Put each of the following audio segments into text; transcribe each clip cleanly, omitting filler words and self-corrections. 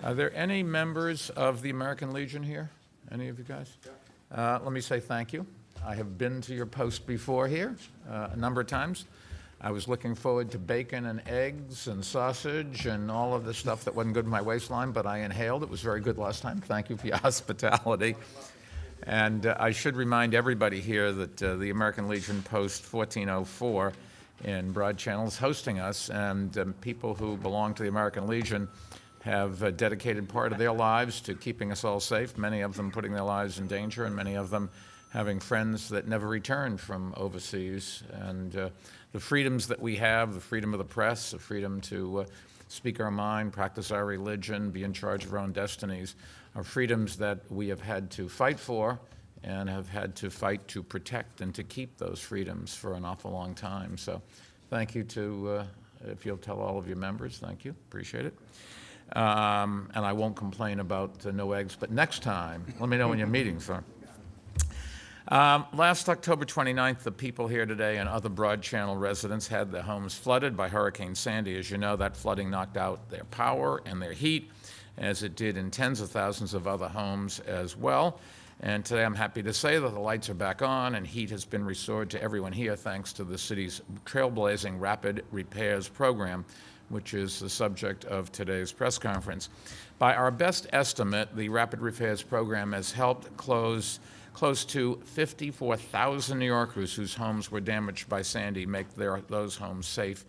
Are there any members of the American Legion here? Any of you guys? Let me say thank you. I have been to your post before here a number of times. I was looking forward to bacon and eggs and sausage and all of the stuff that wasn't good in my waistline, but I inhaled. It was very good last time. Thank you for your hospitality. And I should remind everybody here that the American Legion Post 1404 in Broad Channel is hosting us, and people who belong to the American Legion have dedicated part of their lives to keeping us all safe, many of them putting their lives in danger, and many of them having friends that never returned from overseas. And the freedoms that we have, the freedom of the press, the freedom to speak our mind, practice our religion, be in charge of our own destinies, are freedoms that we have had to fight for and have had to fight to protect and to keep those freedoms for an awful long time. So thank you to, if you'll tell all of your members, thank you, appreciate it. And I won't complain about no eggs, but next time, let me know when your meetings are. Last October 29th, the people here today and other Broad Channel residents had their homes flooded by Hurricane Sandy. As you know, that flooding knocked out their power and their heat, as it did in tens of thousands of other homes as well. And today I'm happy to say that the lights are back on and heat has been restored to everyone here thanks to the city's trailblazing rapid repairs program, which is the subject of today's press conference. By our best estimate, the rapid repairs program has helped close to 54,000 New Yorkers whose homes were damaged by Sandy make those homes safe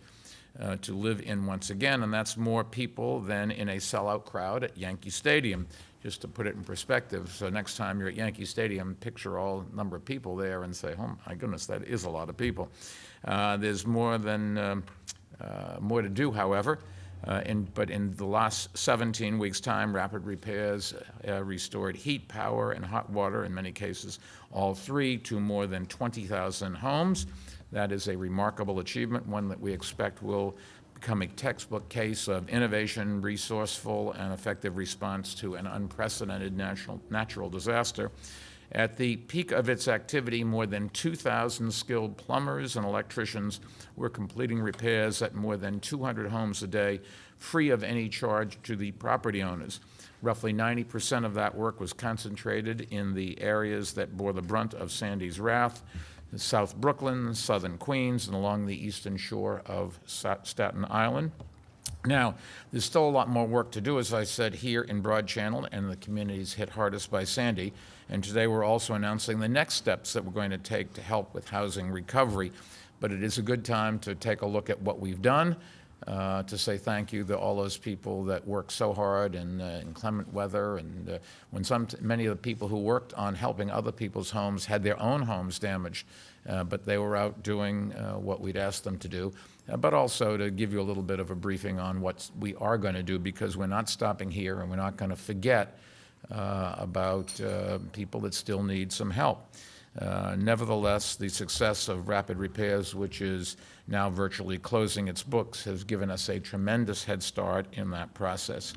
to live in once again, and that's more people than in a sellout crowd at Yankee Stadium, just to put it in perspective. So next time you're at Yankee Stadium, picture all number of people there and say, oh my goodness, that is a lot of people. There's more to do, however, but in the last 17 weeks' time, rapid repairs restored heat, power, and hot water, in many cases, all three, to more than 20,000 homes. That is a remarkable achievement, one that we expect will become a textbook case of innovation, resourceful, and effective response to an unprecedented natural disaster. At the peak of its activity, more than 2,000 skilled plumbers and electricians were completing repairs at more than 200 homes a day, free of any charge to the property owners. Roughly 90% of that work was concentrated in the areas that bore the brunt of Sandy's wrath: South Brooklyn, southern Queens, and along the eastern shore of Staten Island. Now, there's still a lot more work to do, as I said, here in Broad Channel and the communities hit hardest by Sandy. And today we're also announcing the next steps that we're going to take to help with housing recovery. But it is a good time to take a look at what we've done, to say thank you to all those people that worked so hard in inclement weather, and when many of the people who worked on helping other people's homes had their own homes damaged, but they were out doing what we'd asked them to do. But also to give you a little bit of a briefing on what we are going to do, because we're not stopping here and we're not going to forget about people that still need some help. Nevertheless, the success of rapid repairs, which is now virtually closing its books, has given us a tremendous head start in that process.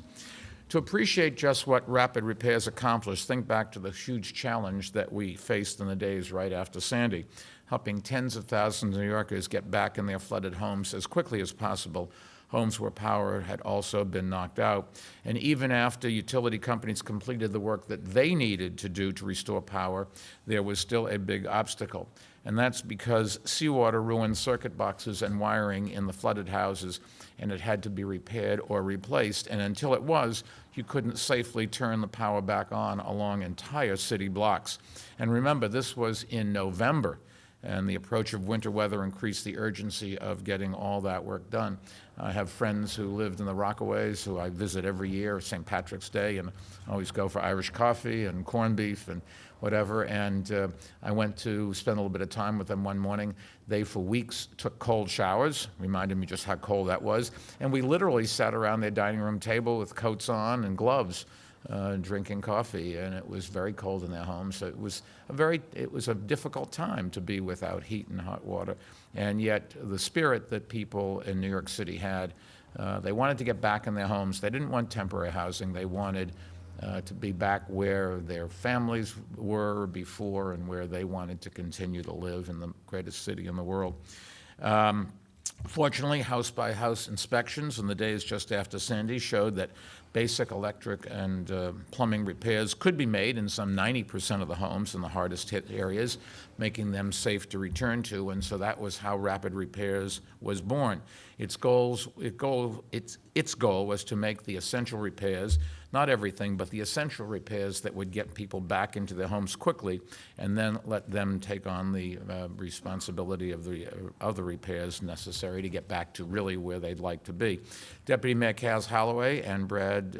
To appreciate just what rapid repairs accomplished, think back to the huge challenge that we faced in the days right after Sandy, helping tens of thousands of New Yorkers get back in their flooded homes as quickly as possible, homes where power had also been knocked out. And even after utility companies completed the work that they needed to do to restore power, there was still a big obstacle. And that's because seawater ruined circuit boxes and wiring in the flooded houses, and it had to be repaired or replaced. And until it was, you couldn't safely turn the power back on along entire city blocks. And remember, this was in November, and the approach of winter weather increased the urgency of getting all that work done. I have friends who lived in the Rockaways who I visit every year, St. Patrick's Day, and I always go for Irish coffee and corned beef and whatever. And I went to spend a little bit of time with them one morning. They, for weeks, took cold showers, reminded me just how cold that was. And we literally sat around their dining room table with coats on and gloves, drinking coffee, and it was very cold in their home. So it was a difficult time to be without heat and hot water. And yet the spirit that people in New York City had, they wanted to get back in their homes. They didn't want temporary housing. They wanted to be back where their families were before and where they wanted to continue to live in the greatest city in the world. Fortunately, house-by-house inspections in the days just after Sandy showed that basic electric and plumbing repairs could be made in some 90% of the homes in the hardest hit areas, making them safe to return to, and so that was how Rapid Repairs was born. Its goal was to make the essential repairs, not everything, but the essential repairs that would get people back into their homes quickly, and then let them take on the responsibility of the repairs necessary to get back to really where they'd like to be. Deputy Mayor Kaz Holloway and Brad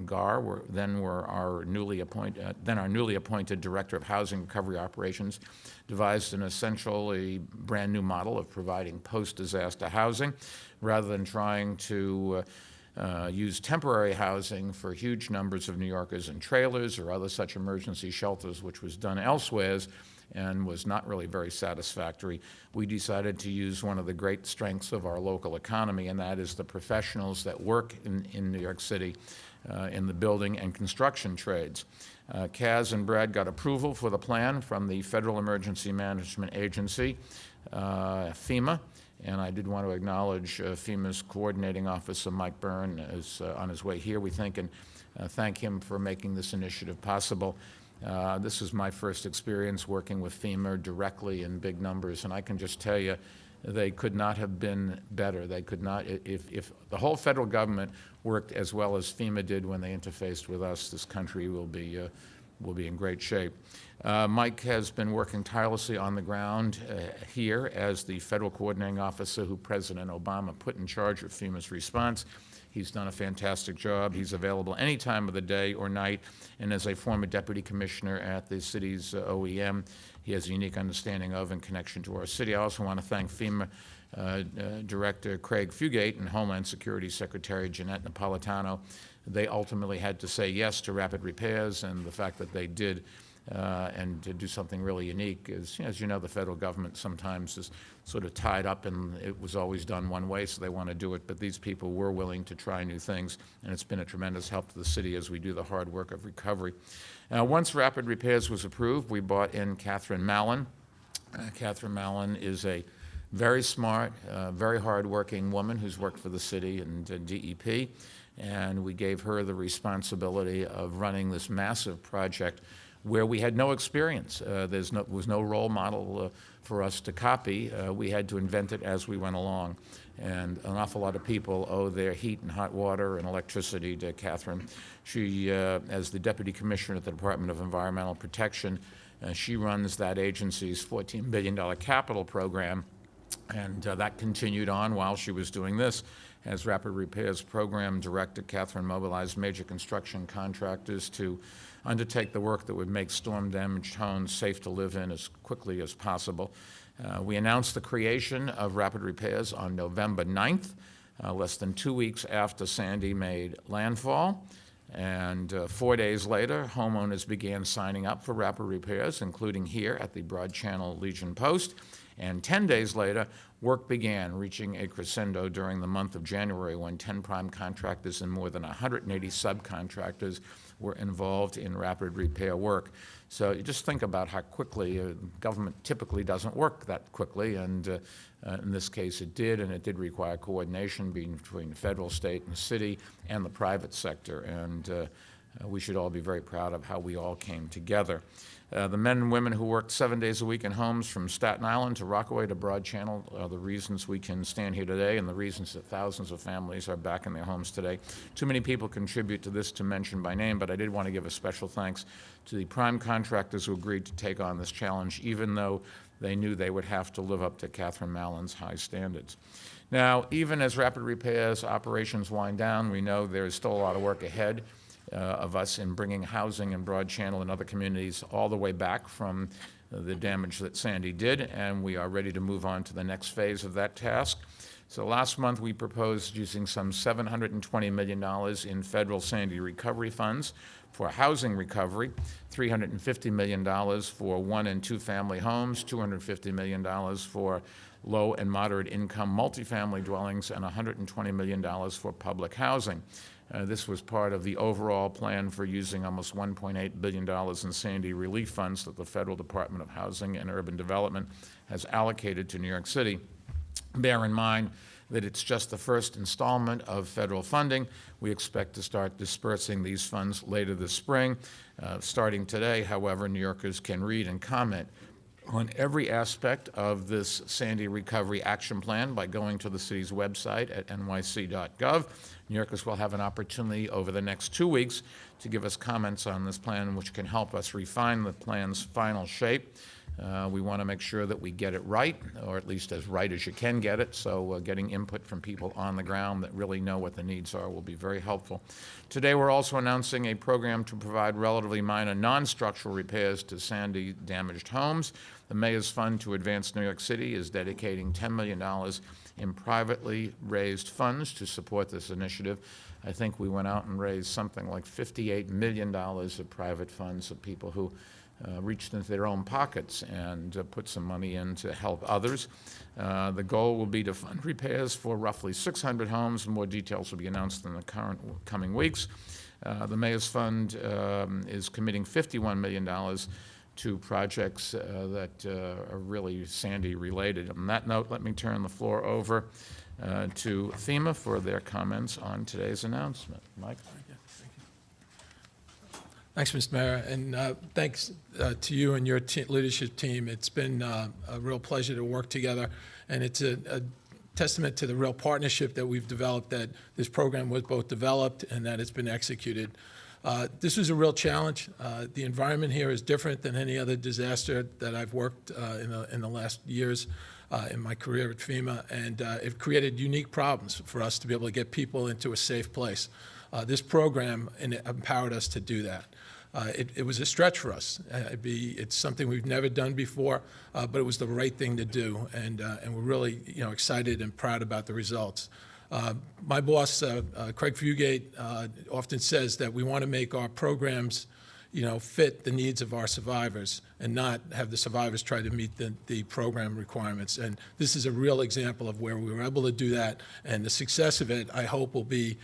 Garr were our newly appointed Director of Housing Recovery Operations, devised an essentially brand new model of providing post-disaster housing rather than trying to use temporary housing for huge numbers of New Yorkers in trailers or other such emergency shelters, which was done elsewhere and was not really very satisfactory. We decided to use one of the great strengths of our local economy, and that is the professionals that work in New York City in the building and construction trades. Kaz and Brad got approval for the plan from the Federal Emergency Management Agency, FEMA, and I did want to acknowledge FEMA's coordinating officer, Mike Byrne, is on his way here, we think, and thank him for making this initiative possible. This is my first experience working with FEMA directly in big numbers, and I can just tell you, they could not have been better. They could not, if the whole federal government worked as well as FEMA did when they interfaced with us, this country will be in great shape. Mike has been working tirelessly on the ground here as the federal coordinating officer who President Obama put in charge of FEMA's response. He's done a fantastic job. He's available any time of the day or night, and as a former deputy commissioner at the city's OEM, he has a unique understanding of and connection to our city. I also want to thank FEMA Director Craig Fugate and Homeland Security Secretary Jeanette Napolitano. They ultimately had to say yes to Rapid Repairs, and the fact that they did and to do something really unique is, as you know, the federal government sometimes is sort of tied up and it was always done one way, so they want to do it, but these people were willing to try new things, and it's been a tremendous help to the city as we do the hard work of recovery. Once Rapid Repairs was approved, we brought in Catherine Mallon. Catherine Mallon is a very smart, very hard-working woman who's worked for the city and DEP, and we gave her the responsibility of running this massive project where we had no experience. There was no role model for us to copy. We had to invent it as we went along. And an awful lot of people owe their heat and hot water and electricity to Catherine. She, as the Deputy Commissioner at the Department of Environmental Protection, she runs that agency's $14 billion capital program, and that continued on while she was doing this. As Rapid Repairs Program Director, Catherine mobilized major construction contractors to undertake the work that would make storm-damaged homes safe to live in as quickly as possible. We announced the creation of Rapid Repairs on November 9th, less than 2 weeks after Sandy made landfall. And 4 days later, homeowners began signing up for Rapid Repairs, including here at the Broad Channel Legion Post. And 10 days later, work began, reaching a crescendo during the month of January when 10 prime contractors and more than 180 subcontractors were involved in rapid repair work. So you just think about how quickly government typically doesn't work that quickly, and in this case it did, and it did require coordination between federal, state, and city, and the private sector, and we should all be very proud of how we all came together. The men and women who worked 7 days a week in homes from Staten Island to Rockaway to Broad Channel are the reasons we can stand here today and the reasons that thousands of families are back in their homes today. Too many people contribute to this to mention by name, but I did want to give a special thanks to the prime contractors who agreed to take on this challenge, even though they knew they would have to live up to Catherine Mallon's high standards. Now, even as Rapid Repairs operations wind down, we know there is still a lot of work ahead of us in bringing housing in Broad Channel and other communities all the way back from the damage that Sandy did, and we are ready to move on to the next phase of that task. So last month we proposed using some $720 million in federal Sandy recovery funds for housing recovery, $350 million for 1- and 2-family homes, $250 million for low and moderate income multifamily dwellings, and $120 million for public housing. This was part of the overall plan for using almost $1.8 billion in Sandy relief funds that the Federal Department of Housing and Urban Development has allocated to New York City. Bear in mind that it's just the first installment of federal funding. We expect to start dispersing these funds later this spring. Starting today, however, New Yorkers can read and comment on every aspect of this Sandy Recovery Action Plan by going to the city's website at nyc.gov. New Yorkers will have an opportunity over the next 2 weeks to give us comments on this plan, which can help us refine the plan's final shape. We want to make sure that we get it right, or at least as right as you can get it, so getting input from people on the ground that really know what the needs are will be very helpful. Today we're also announcing a program to provide relatively minor non-structural repairs to Sandy-damaged homes. The Mayor's Fund to Advance New York City is dedicating $10 million in privately raised funds to support this initiative. I think we went out and raised something like $58 million of private funds of people who reached into their own pockets and put some money in to help others. The goal will be to fund repairs for roughly 600 homes. More details will be announced in the coming weeks. The Mayor's Fund is committing $51 million to projects that are really Sandy related. On that note, let me turn the floor over to FEMA for their comments on today's announcement. Mike? Thanks, Mr. Mayor, and thanks to you and your leadership team. It's been a real pleasure to work together, and it's a testament to the real partnership that we've developed, that this program was both developed and that it's been executed. This was a real challenge. The environment here is different than any other disaster that I've worked in the last years in my career at FEMA, and it created unique problems for us to be able to get people into a safe place. This program empowered us to do that. It was a stretch for us. It's something we've never done before, but it was the right thing to do, and we're really excited and proud about the results. My boss, Craig Fugate, often says that we want to make our programs fit the needs of our survivors and not have the survivors try to meet the program requirements. And this is a real example of where we were able to do that, and the success of it, I hope, will be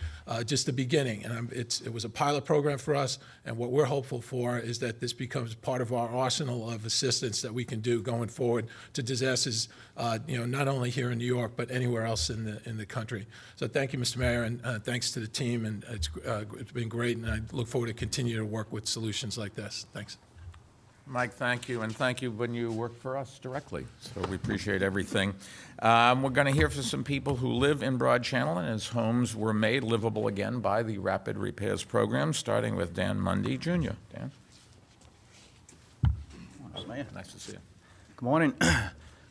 just the beginning. And it was a pilot program for us, and what we're hopeful for is that this becomes part of our arsenal of assistance that we can do going forward to disasters, not only here in New York, but anywhere else in the country. So thank you, Mr. Mayor, and thanks to the team, and it's been great, and I look forward to continue to work with solutions like this. Thanks. Mike, thank you, and thank you when you work for us directly. So we appreciate everything. We're going to hear from some people who live in Broad Channel and whose homes were made livable again by the Rapid Repairs Program, starting with Dan Mundy, Jr. Dan? Mayor. Nice to see you. Good morning. I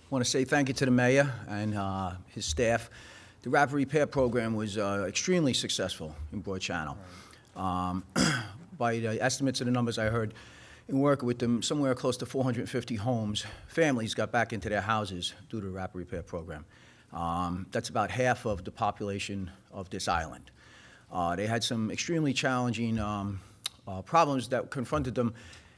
want to say thank you to the mayor and his staff. The Rapid Repair Program was extremely successful in Broad Channel. By the estimates of the numbers I heard, in working with them, somewhere close to 450 homes, families got back into their houses due to the Rapid Repair Program. That's about half of the population of this island. They had some extremely challenging problems that confronted them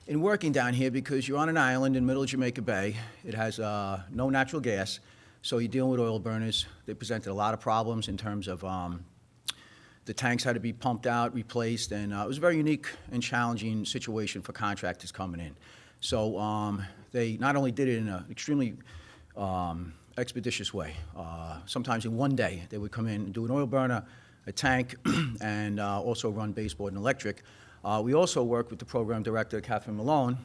in working down here, because you're on an island in the middle of Jamaica Bay. It has no natural gas, so you're dealing with oil burners. They presented a lot of problems in terms of the tanks had to be pumped out, replaced, and it was a very unique and challenging situation for contractors coming in. So they not only did it in an extremely expeditious way. Sometimes in one day, they would come in and do an oil burner, a tank, and also run baseboard and electric. We also worked with the program director, Catherine Malone,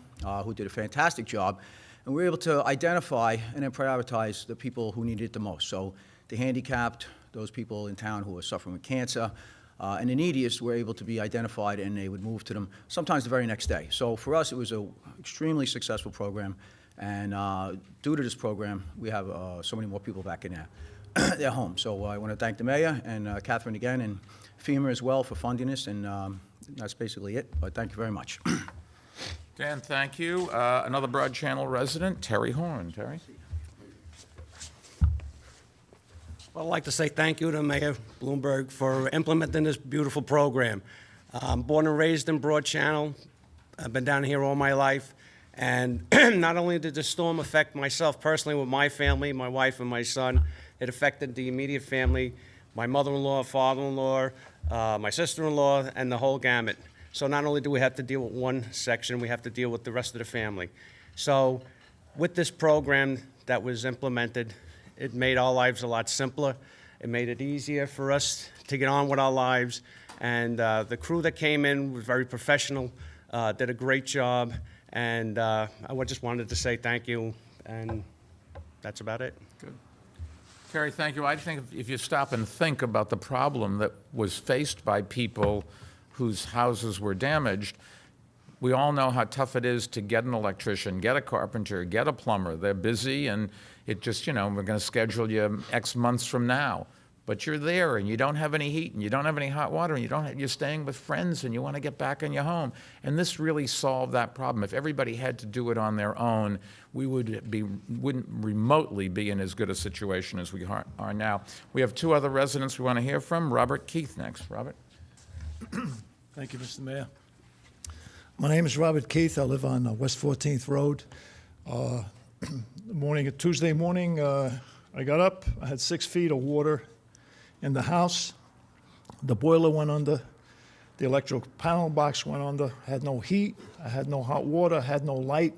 who did a fantastic job, and we were able to identify and then prioritize the people who needed it the most. So the handicapped, those people in town who are suffering with cancer, and the neediest were able to be identified, and they would move to them sometimes the very next day. So for us, it was an extremely successful program, and due to this program, we have so many more people back in their home. So I want to thank the mayor and Catherine again, and FEMA as well for funding this, and that's basically it, but thank you very much. Dan, thank you. Another Broad Channel resident, Terry Horn. Terry? Well, I'd like to say thank you to Mayor Bloomberg for implementing this beautiful program. I'm born and raised in Broad Channel. I've been down here all my life. And not only did the storm affect myself personally with my family, my wife and my son, it affected the immediate family, my mother-in-law, father-in-law, my sister-in-law, and the whole gamut. So not only do we have to deal with one section, we have to deal with the rest of the family. So with this program that was implemented, it made our lives a lot simpler. It made it easier for us to get on with our lives. And the crew that came in was very professional, did a great job. And I just wanted to say thank you, and that's about it. Good. Terry, thank you. I think if you stop and think about the problem that was faced by people whose houses were damaged, we all know how tough it is to get an electrician, get a carpenter, get a plumber. They're busy, and it just, we're going to schedule you X months from now. But you're there, and you don't have any heat, and you don't have any hot water, and you're staying with friends, and you want to get back in your home. And this really solved that problem. If everybody had to do it on their own, we wouldn't remotely be in as good a situation as we are now. We have two other residents we want to hear from. Robert Keith next. Robert? Thank you, Mr. Mayor. My name is Robert Keith. I live on West 14th Road. Tuesday morning, I got up. I had 6 feet of water in the house. The boiler went under. The electrical panel box went under. Had no heat. I had no hot water. Had no light.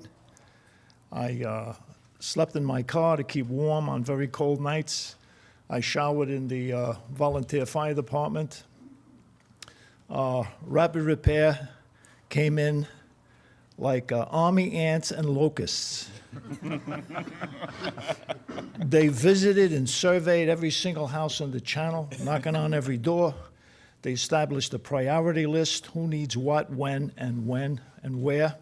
I slept in my car to keep warm on very cold nights. I showered in the volunteer fire department. Rapid Repair came in like army ants and locusts. They visited and surveyed every single house on the channel, knocking on every door. They established a priority list, who needs what, when and where.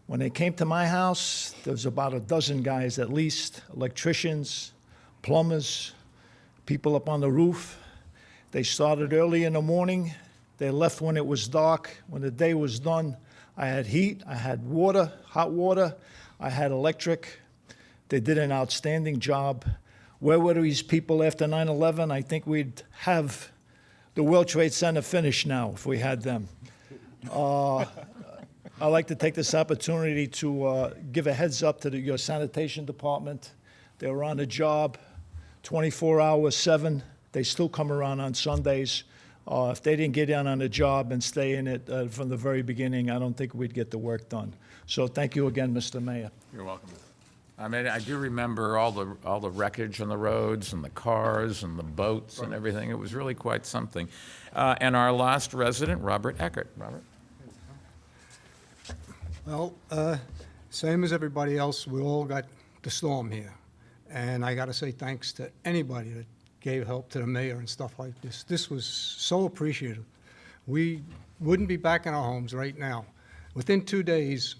When they came to my house, there was about a dozen guys at least, electricians, plumbers, people up on the roof. They started early in the morning. They left when it was dark. When the day was done, I had heat, I had water, hot water, I had electric. They did an outstanding job. Where were these people after 9/11? I think we'd have the World Trade Center finished now if we had them. I'd like to take this opportunity to give a heads up to your sanitation department. They were on the job 24 hours, 7. They still come around on Sundays. If they didn't get in on the job and stay in it from the very beginning, I don't think we'd get the work done. So thank you again, Mr. Mayor. You're welcome. I mean, I do remember all the wreckage on the roads and the cars and the boats and everything. It was really quite something. And our last resident, Robert Eckert. Robert? Well, same as everybody else, we all got the storm here. And I got to say thanks to anybody that gave help to the mayor and stuff like this. This was so appreciative. We wouldn't be back in our homes right now. Within 2 days,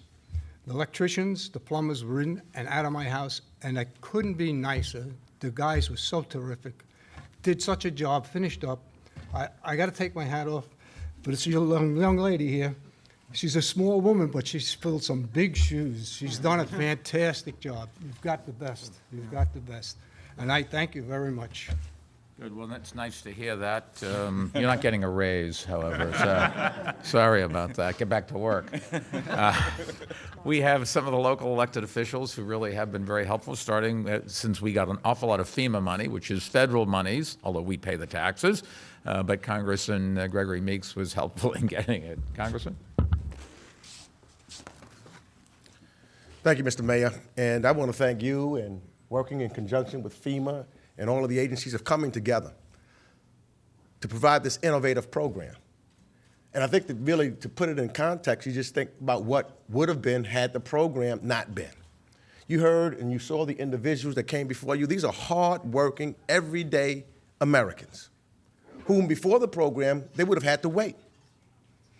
the electricians, the plumbers were in and out of my house, and I couldn't be nicer. The guys were so terrific. Did such a job, finished up. I got to take my hat off for this young lady here. She's a small woman, but she's filled some big shoes. She's done a fantastic job. You've got the best. You've got the best. And I thank you very much. Good. Well, that's nice to hear that. You're not getting a raise, however. So sorry about that. Get back to work. We have some of the local elected officials who really have been very helpful, starting since we got an awful lot of FEMA money, which is federal monies, although we pay the taxes. But Congressman Gregory Meeks was helpful in getting it. Congressman? Thank you, Mr. Mayor. And I want to thank you and working in conjunction with FEMA and all of the agencies of coming together to provide this innovative program. And I think that really, to put it in context, you just think about what would have been had the program not been. You heard and you saw the individuals that came before you. These are hard-working, everyday Americans whom before the program, they would have had to wait.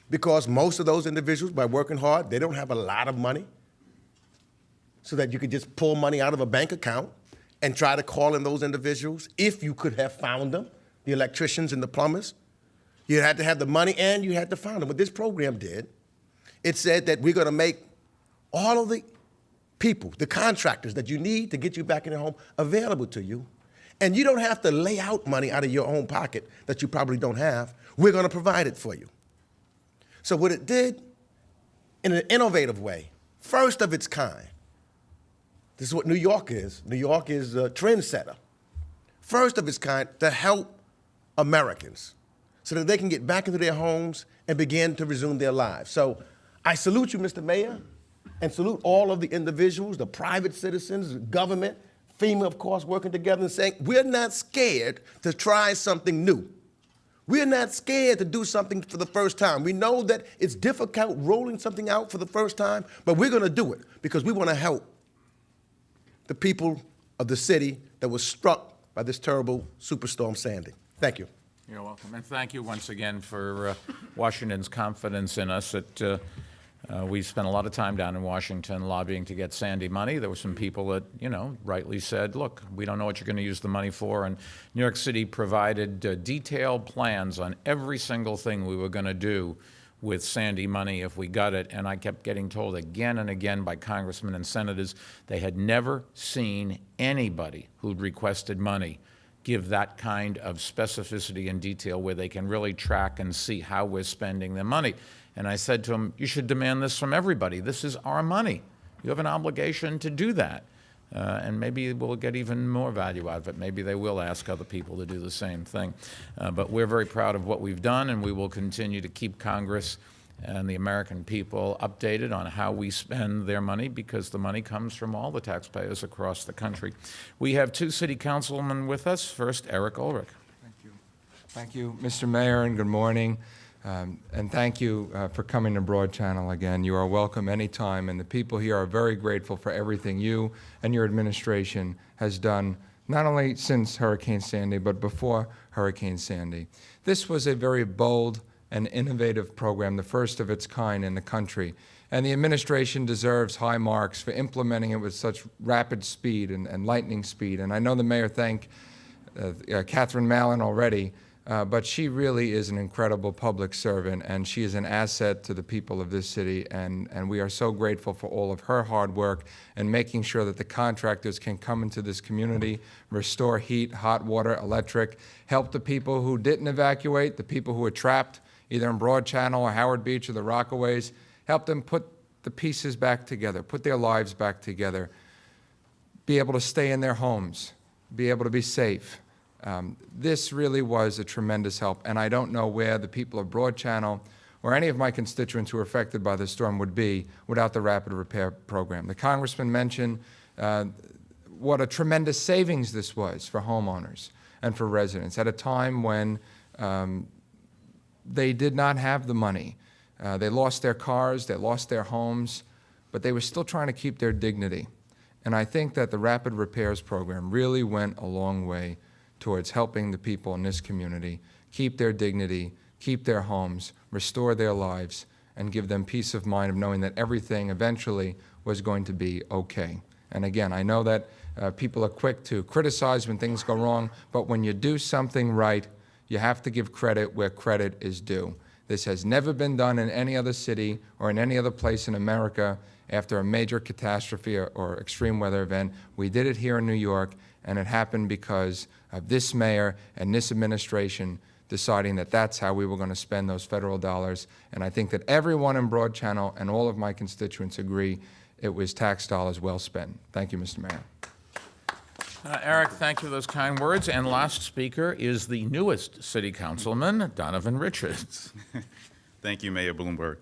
Because most of those individuals, by working hard, they don't have a lot of money so that you could just pull money out of a bank account and try to call in those individuals if you could have found them, the electricians and the plumbers. You had to have the money and you had to find them. What this program did, it said that we're going to make all of the people, the contractors that you need to get you back in your home available to you. And you don't have to lay out money out of your own pocket that you probably don't have. We're going to provide it for you. So what it did, in an innovative way, first of its kind, this is what New York is. New York is a trendsetter. First of its kind, to help Americans so that they can get back into their homes and begin to resume their lives. So I salute you, Mr. Mayor, and salute all of the individuals, the private citizens, the government, FEMA, of course, working together and saying, we're not scared to try something new. We're not scared to do something for the first time. We know that it's difficult rolling something out for the first time, but we're going to do it because we want to help the people of the city that was struck by this terrible Superstorm Sandy. Thank you. You're welcome. And thank you once again for Washington's confidence in us. We spent a lot of time down in Washington lobbying to get Sandy money. There were some people that, rightly said, look, we don't know what you're going to use the money for. And New York City provided detailed plans on every single thing we were going to do with Sandy money if we got it. And I kept getting told again and again by congressmen and senators they had never seen anybody who'd requested money give that kind of specificity and detail where they can really track and see how we're spending their money. And I said to them, you should demand this from everybody. This is our money. You have an obligation to do that. And maybe we'll get even more value out of it. Maybe they will ask other people to do the same thing. But we're very proud of what we've done, and we will continue to keep Congress and the American people updated on how we spend their money, because the money comes from all the taxpayers across the country. We have two city councilmen with us. First, Eric Ulrich. Thank you. Thank you, Mr. Mayor, and good morning. And thank you for coming to Broad Channel again. You are welcome anytime, and the people here are very grateful for everything you and your administration has done, not only since Hurricane Sandy, but before Hurricane Sandy. This was a very bold and innovative program, the first of its kind in the country. And the administration deserves high marks for implementing it with such rapid speed and lightning speed. And I know the mayor thanked Catherine Mallon already, but she really is an incredible public servant, and she is an asset to the people of this city. And we are so grateful for all of her hard work and making sure that the contractors can come into this community, restore heat, hot water, electric, help the people who didn't evacuate, the people who were trapped, either in Broad Channel or Howard Beach or the Rockaways, help them put the pieces back together, put their lives back together, be able to stay in their homes, be able to be safe. This really was a tremendous help, and I don't know where the people of Broad Channel or any of my constituents who were affected by the storm would be without the rapid repair program. The congressman mentioned what a tremendous savings this was for homeowners and for residents at a time when they did not have the money. They lost their cars, they lost their homes, but they were still trying to keep their dignity. And I think that the Rapid Repairs Program really went a long way towards helping the people in this community keep their dignity, keep their homes, restore their lives, and give them peace of mind of knowing that everything eventually was going to be okay. And again, I know that people are quick to criticize when things go wrong, but when you do something right, you have to give credit where credit is due. This has never been done in any other city or in any other place in America after a major catastrophe or extreme weather event. We did it here in New York, and it happened because of this mayor and this administration deciding that that's how we were going to spend those federal dollars. And I think that everyone in Broad Channel and all of my constituents agree it was tax dollars well spent. Thank you, Mr. Mayor. Eric, thank you for those kind words. And last speaker is the newest city councilman, Donovan Richards. Thank you, Mayor Bloomberg.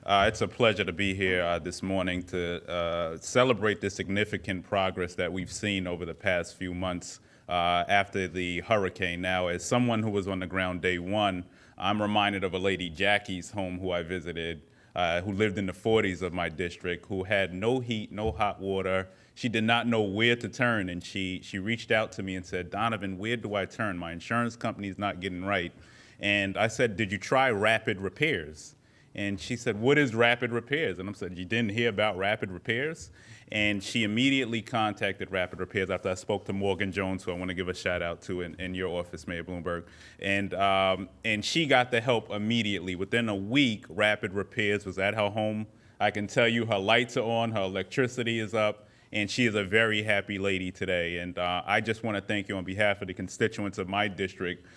It's a pleasure to be here this morning to celebrate the significant progress that we've seen over the past few months after the hurricane. Now, as someone who was on the ground day one, I'm reminded of a lady, Jackie's home, who I visited, who lived in the 40s of my district, who had no heat, no hot water. She did not know where to turn, and she reached out to me and said, Donovan, where do I turn? My insurance company's not getting right. And I said, did you try Rapid Repairs? And she said, what is Rapid Repairs? And I said, you didn't hear about Rapid Repairs? And she immediately contacted Rapid Repairs after I spoke to Morgan Jones, who I want to give a shout out to in your office, Mayor Bloomberg. And she got the help immediately. Within a week, Rapid Repairs was at her home. I can tell you her lights are on, her electricity is up, and she is a very happy lady today. And I just want to thank you on behalf of the constituents of my district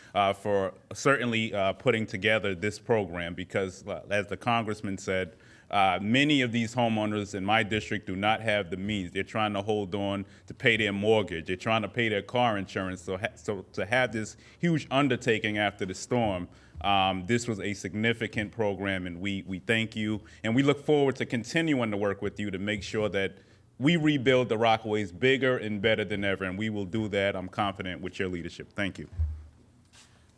for certainly putting together this program, because as the congressman said, many of these homeowners in my district do not have the means. They're trying to hold on to pay their mortgage. They're trying to pay their car insurance. So to have this huge undertaking after the storm, this was a significant program, and we thank you. And we look forward to continuing to work with you to make sure that we rebuild the Rockaways bigger and better than ever, and we will do that, I'm confident, with your leadership. Thank you.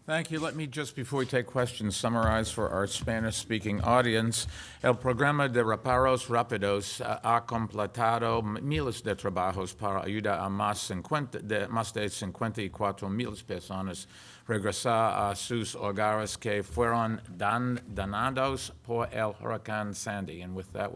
Thank you. Let me just, before we take questions, summarize for our Spanish-speaking audience. El programa de reparos rápidos ha completado miles de trabajos para ayudar a más de 54,000 personas regresar a sus hogares que fueron dañados por el huracán Sandy. And with that,